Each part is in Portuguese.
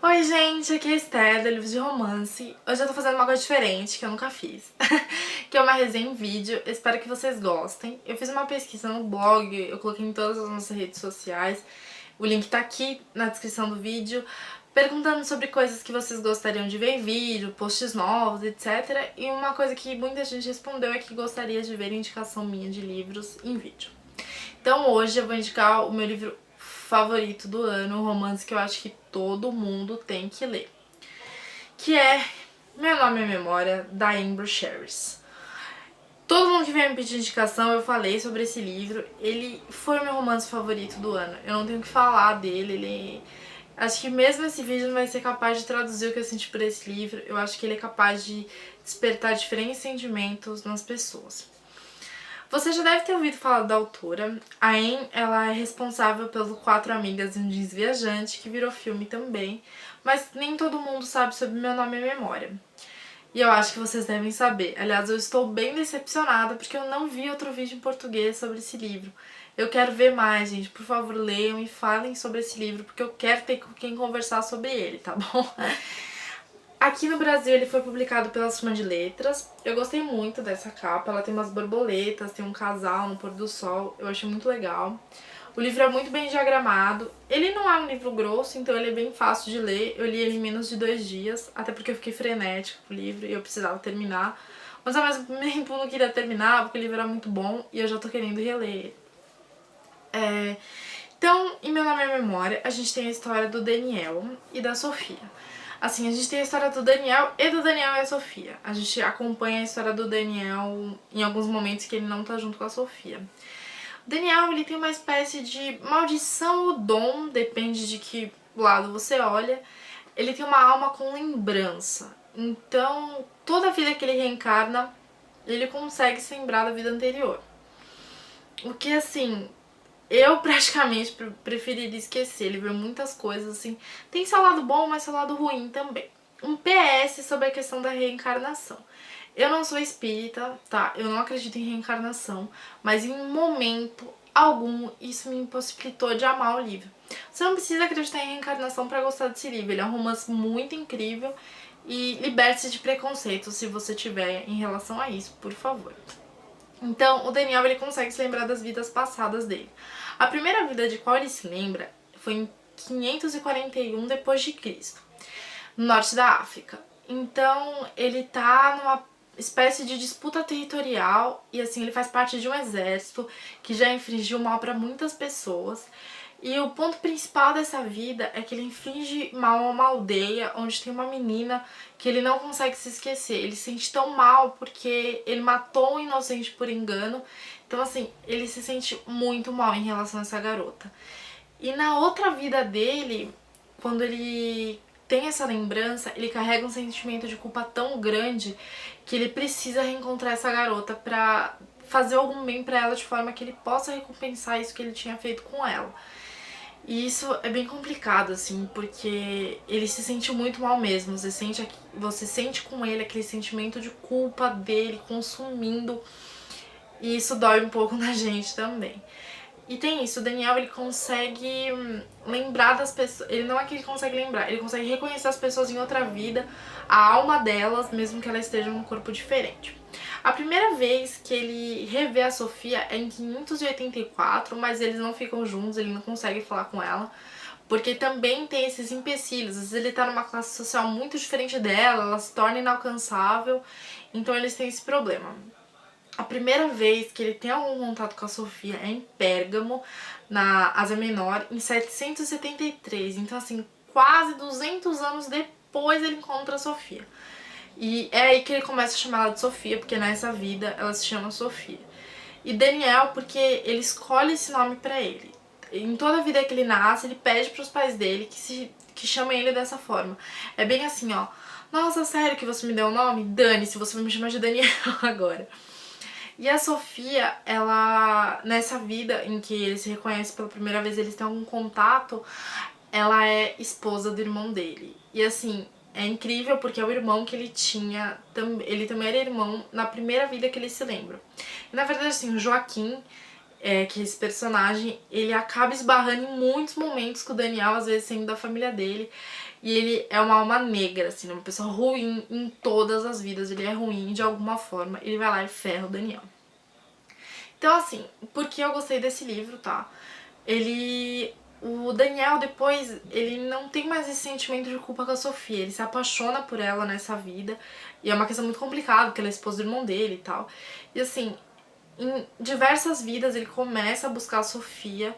Oi gente, aqui é a Esther, do Livros de Romance. Hoje eu tô fazendo uma coisa diferente, que eu nunca fiz, que é uma resenha em vídeo. Eu espero que vocês gostem. Eu fiz uma pesquisa no blog, eu coloquei em todas as nossas redes sociais. O link tá aqui na descrição do vídeo, perguntando sobre coisas que vocês gostariam de ver em vídeo, posts novos, etc. E uma coisa que muita gente respondeu é que gostaria de ver indicação minha de livros em vídeo. Então hoje eu vou indicar o meu livro favorito do ano, um romance que eu acho que todo mundo tem que ler, que é Meu Nome é Memória, da Amber Sherris. Todo mundo que veio me pedir indicação, eu falei sobre esse livro. Ele foi o meu romance favorito do ano. Eu não tenho o que falar dele. Acho que mesmo esse vídeo não vai ser capaz de traduzir o que eu senti por esse livro. Eu acho que ele é capaz de despertar diferentes sentimentos nas pessoas. Você já deve ter ouvido falar da autora. A Anne, ela é responsável pelo Quatro Amigas e um Jeans Viajante, que virou filme também, mas nem todo mundo sabe sobre Meu Nome é Memória. E eu acho que vocês devem saber. Aliás, eu estou bem decepcionada porque eu não vi outro vídeo em português sobre esse livro. Eu quero ver mais, gente. Por favor, leiam e falem sobre esse livro, porque eu quero ter com quem conversar sobre ele, tá bom? Aqui no Brasil ele foi publicado pela Suma de Letras. Eu gostei muito dessa capa, ela tem umas borboletas, tem um casal no pôr do sol, eu achei muito legal. O livro é muito bem diagramado, ele não é um livro grosso, então ele é bem fácil de ler. Eu li ele em menos de 2 dias, até porque eu fiquei frenética com o livro e eu precisava terminar. Mas ao mesmo tempo eu não queria terminar, porque o livro era muito bom e eu já tô querendo reler ele. Então, em Meu Nome é Memória, a gente tem a história do Daniel e da Sofia. Assim, a gente tem a história do Daniel e a Sofia. A gente acompanha a história do Daniel em alguns momentos que ele não tá junto com a Sofia. O Daniel, ele tem uma espécie de maldição ou dom, depende de que lado você olha. Ele tem uma alma com lembrança. Então, toda vida que ele reencarna, ele consegue se lembrar da vida anterior. O que, assim, eu praticamente preferiria esquecer. Ele viu muitas coisas, assim. Tem seu lado bom, mas seu lado ruim também. Um PS sobre a questão da reencarnação. Eu não sou espírita, tá? Eu não acredito em reencarnação, mas em momento algum isso me impossibilitou de amar o livro. Você não precisa acreditar em reencarnação pra gostar desse livro. Ele é um romance muito incrível e liberte-se de preconceito se você tiver em relação a isso, por favor. Então, o Daniel, ele consegue se lembrar das vidas passadas dele. A primeira vida de qual ele se lembra foi em 541 depois de Cristo, no norte da África. Então, ele tá numa espécie de disputa territorial e assim, ele faz parte de um exército que já infligiu mal para muitas pessoas. E o ponto principal dessa vida é que ele inflige mal a uma aldeia onde tem uma menina que ele não consegue se esquecer. Ele se sente tão mal porque ele matou um inocente por engano. Então, assim, ele se sente muito mal em relação a essa garota. E na outra vida dele, quando ele tem essa lembrança, ele carrega um sentimento de culpa tão grande que ele precisa reencontrar essa garota pra fazer algum bem pra ela de forma que ele possa recompensar isso que ele tinha feito com ela. E isso é bem complicado, assim, porque ele se sente muito mal mesmo. Você sente com ele aquele sentimento de culpa dele consumindo. E isso dói um pouco na gente também. E tem isso, o Daniel, ele consegue lembrar das pessoas. Ele não é que ele consegue lembrar, ele consegue reconhecer as pessoas em outra vida, a alma delas, mesmo que elas estejam num corpo diferente. A primeira vez que ele revê a Sofia é em 584, mas eles não ficam juntos, ele não consegue falar com ela, porque também tem esses empecilhos. Às vezes ele tá numa classe social muito diferente dela, ela se torna inalcançável, então eles têm esse problema. A primeira vez que ele tem algum contato com a Sofia é em Pérgamo, na Ásia Menor, em 773. Então, assim, quase 200 anos depois ele encontra a Sofia. E é aí que ele começa a chamar ela de Sofia, porque nessa vida ela se chama Sofia. E Daniel, porque ele escolhe esse nome pra ele. Em toda a vida que ele nasce, ele pede pros pais dele que chamem ele dessa forma. É bem assim, ó. Nossa, sério que você me deu o nome? Dane-se, você vai me chamar de Daniel agora. E a Sofia, ela, nessa vida em que eles se reconhecem pela primeira vez, eles têm algum contato, ela é esposa do irmão dele. E assim, é incrível porque é o irmão que ele tinha, ele também era irmão na primeira vida que eles se lembram. E na verdade, assim, o Joaquim, que é esse personagem, ele acaba esbarrando em muitos momentos com o Daniel, às vezes sendo da família dele. E ele é uma alma negra, assim, uma pessoa ruim em todas as vidas. Ele é ruim de alguma forma. Ele vai lá e ferra o Daniel. Então, assim, por que eu gostei desse livro, tá? O Daniel, depois, ele não tem mais esse sentimento de culpa com a Sofia. Ele se apaixona por ela nessa vida. E é uma questão muito complicada, porque ela é esposa do irmão dele e tal. E, assim, em diversas vidas ele começa a buscar a Sofia.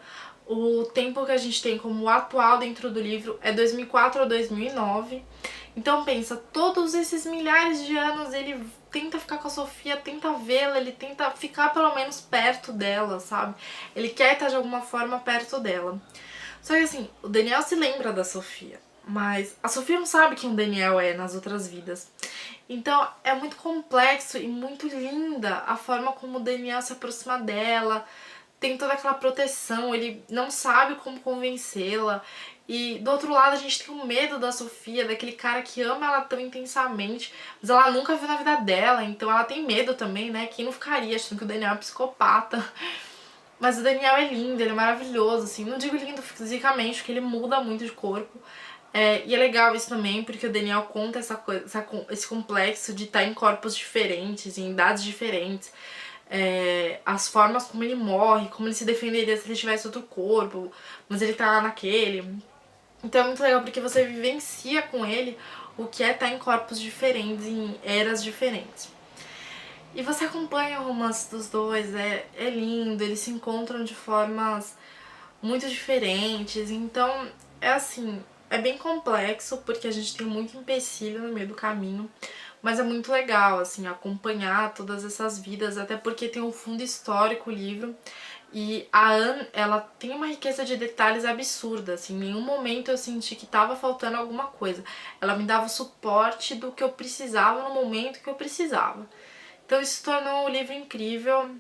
O tempo que a gente tem como atual dentro do livro é 2004 a 2009. Então pensa, todos esses milhares de anos ele tenta ficar com a Sofia, tenta vê-la, ele tenta ficar pelo menos perto dela, sabe? Ele quer estar de alguma forma perto dela. Só que assim, o Daniel se lembra da Sofia, mas a Sofia não sabe quem o Daniel é nas outras vidas. Então é muito complexo e muito linda a forma como o Daniel se aproxima dela, tem toda aquela proteção, ele não sabe como convencê-la. E do outro lado a gente tem o medo da Sofia, daquele cara que ama ela tão intensamente, mas ela nunca viu na vida dela, então ela tem medo também, né? Quem não ficaria achando que o Daniel é psicopata? Mas o Daniel é lindo, ele é maravilhoso, assim, não digo lindo fisicamente, porque ele muda muito de corpo. E é legal isso também, porque o Daniel conta essa coisa, esse complexo de estar em corpos diferentes, em idades diferentes. As formas como ele morre, como ele se defenderia se ele tivesse outro corpo, mas ele tá naquele. Então é muito legal porque você vivencia com ele o que é estar em corpos diferentes, em eras diferentes. E você acompanha o romance dos dois, é lindo, eles se encontram de formas muito diferentes, então é assim, é bem complexo porque a gente tem muito empecilho no meio do caminho, mas é muito legal, assim, acompanhar todas essas vidas, até porque tem um fundo histórico o livro. E a Anne, ela tem uma riqueza de detalhes absurda, assim, em nenhum momento eu senti que tava faltando alguma coisa. Ela me dava o suporte do que eu precisava no momento que eu precisava. Então isso tornou o livro incrível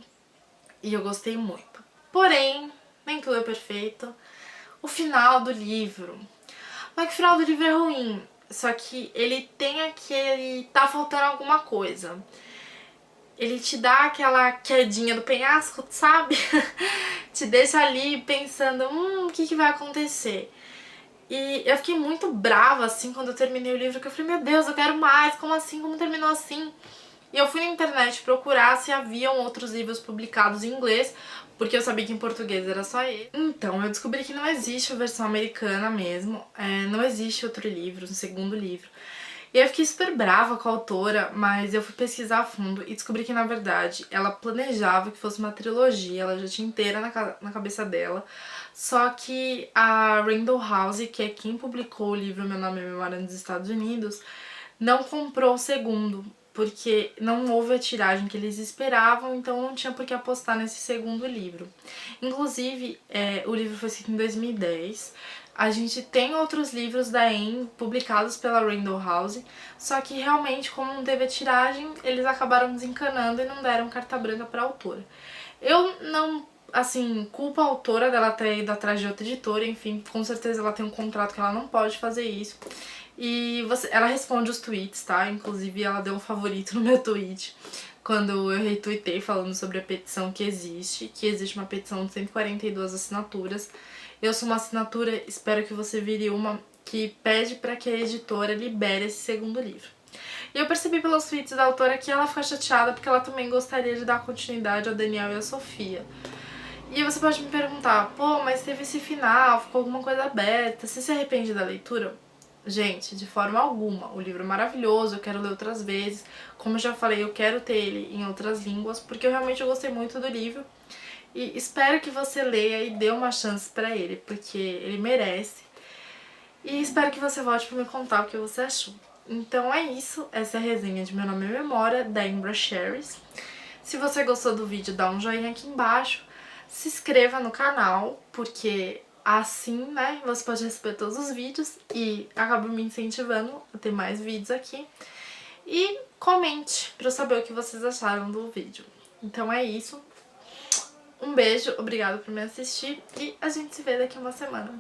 e eu gostei muito. Porém, nem tudo é perfeito. O final do livro. Não é que o final do livro é ruim, só que ele tem aquele... tá faltando alguma coisa. Ele te dá aquela quedinha do penhasco, sabe? Te deixa ali pensando, o que vai acontecer? E eu fiquei muito brava, assim, quando eu terminei o livro, que eu falei, meu Deus, eu quero mais, como assim? Como terminou assim? E eu fui na internet procurar se haviam outros livros publicados em inglês, porque eu sabia que em português era só ele. Então, eu descobri que não existe a versão americana mesmo, não existe outro livro, um segundo livro. E eu fiquei super brava com a autora, mas eu fui pesquisar a fundo e descobri que, na verdade, ela planejava que fosse uma trilogia, ela já tinha inteira na cabeça dela. Só que a Random House, que é quem publicou o livro Meu Nome é Memória nos Estados Unidos, não comprou o segundo, porque não houve a tiragem que eles esperavam, então não tinha por que apostar nesse segundo livro. Inclusive, o livro foi escrito em 2010, a gente tem outros livros da Anne publicados pela Random House, só que realmente, como não teve a tiragem, eles acabaram desencanando e não deram carta branca para a autora. Eu não, assim, culpo a autora dela ter ido atrás de outra editora, enfim, com certeza ela tem um contrato que ela não pode fazer isso. E ela responde os tweets, tá? Inclusive ela deu um favorito no meu tweet quando eu retuitei falando sobre a petição que existe uma petição de 142 assinaturas. Eu sou uma assinatura, espero que você vire uma, que pede para que a editora libere esse segundo livro. E eu percebi pelos tweets da autora que ela fica chateada porque ela também gostaria de dar continuidade ao Daniel e à Sofia. E você pode me perguntar, pô, mas teve esse final, ficou alguma coisa aberta, você se arrepende da leitura? Gente, de forma alguma, o livro é maravilhoso, eu quero ler outras vezes. Como eu já falei, eu quero ter ele em outras línguas, porque eu realmente gostei muito do livro. E espero que você leia e dê uma chance pra ele, porque ele merece. E espero que você volte pra me contar o que você achou. Então é isso, essa é a resenha de Meu Nome é Memória, da Imbra Sherris. Se você gostou do vídeo, dá um joinha aqui embaixo. Se inscreva no canal, porque assim, né, você pode receber todos os vídeos e acaba me incentivando a ter mais vídeos aqui. E comente pra eu saber o que vocês acharam do vídeo. Então é isso. Um beijo, obrigado por me assistir e a gente se vê daqui a uma semana.